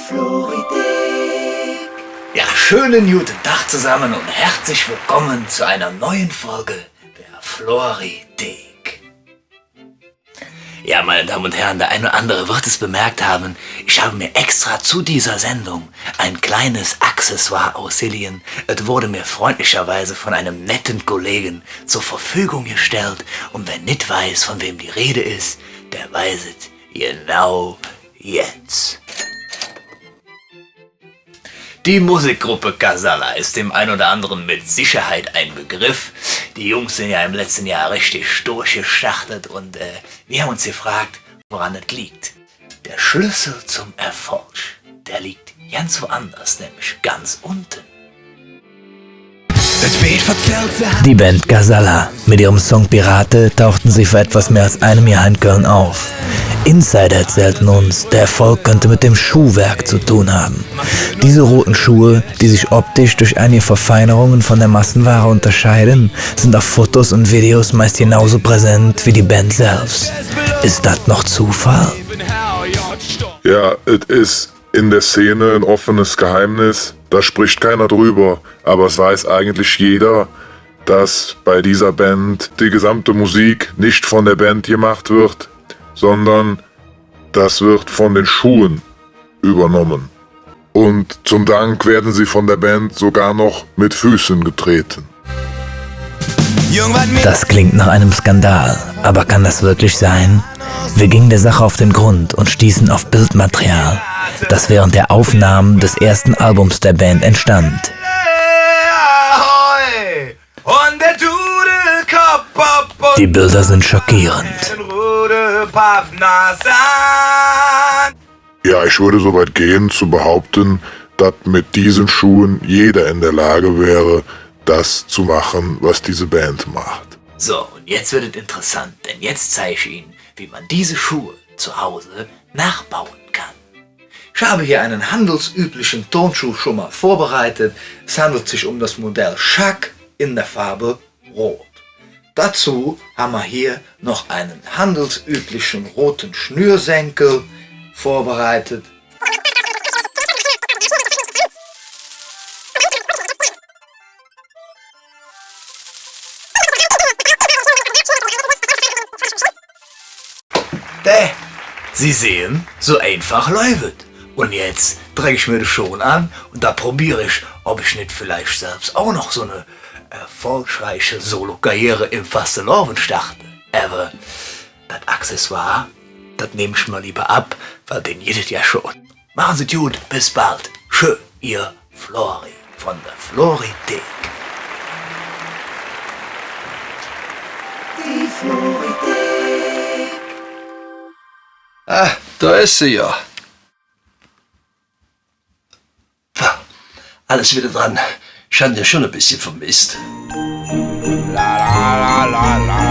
Floridek. Ja, schönen guten Tag zusammen und herzlich willkommen zu einer neuen Folge der Floridek. Ja, meine Damen und Herren, der eine oder andere wird es bemerkt haben, ich habe mir extra zu dieser Sendung ein kleines Accessoire ausgeliehen. Es wurde mir freundlicherweise von einem netten Kollegen zur Verfügung gestellt und wer nicht weiß, von wem die Rede ist, der weiß es genau jetzt. Die Musikgruppe Casala ist dem einen oder anderen mit Sicherheit ein Begriff. Die Jungs sind ja im letzten Jahr richtig durchgestartet und wir haben uns gefragt, woran es liegt. Der Schlüssel zum Erfolg, der liegt ganz woanders, nämlich ganz unten. Die Band Casala mit ihrem Song Pirate tauchten sie vor etwas mehr als einem Jahr in Köln auf. Insider erzählten uns, der Erfolg könnte mit dem Schuhwerk zu tun haben. Diese roten Schuhe, die sich optisch durch einige Verfeinerungen von der Massenware unterscheiden, sind auf Fotos und Videos meist genauso präsent wie die Band selbst. Ist das noch Zufall? Ja, es ist in der Szene ein offenes Geheimnis, da spricht keiner drüber, aber es weiß eigentlich jeder, dass bei dieser Band die gesamte Musik nicht von der Band gemacht wird, sondern das wird von den Schuhen übernommen. Und zum Dank werden sie von der Band sogar noch mit Füßen getreten. Das klingt nach einem Skandal, aber kann das wirklich sein? Wir gingen der Sache auf den Grund und stießen auf Bildmaterial, das während der Aufnahmen des ersten Albums der Band entstand. Die Bilder sind schockierend. Ja, ich würde so weit gehen zu behaupten, dass mit diesen Schuhen jeder in der Lage wäre, das zu machen, was diese Band macht. So, und jetzt wird es interessant, denn jetzt zeige ich Ihnen, wie man diese Schuhe zu Hause nachbauen kann. Ich habe hier einen handelsüblichen Turnschuh schon mal vorbereitet. Es handelt sich um das Modell Shaq in der Farbe Rot. Dazu haben wir hier noch einen handelsüblichen roten Schnürsenkel vorbereitet. Sie sehen, so einfach läuft. Und jetzt trage ich mir das schon an und da probiere ich, ob ich nicht vielleicht selbst auch noch so eine erfolgreiche Solo-Karriere im Fastelovn starte. Aber das Accessoire, das nehme ich mal lieber ab, weil den jedes ja schon. Machen Sie gut, bis bald. Schön, Ihr Flori von der Floridek. Die Floridek. Ah, da ist sie ja. Alles wieder dran. Ich hatte ja schon ein bisschen vermisst. La la la la la.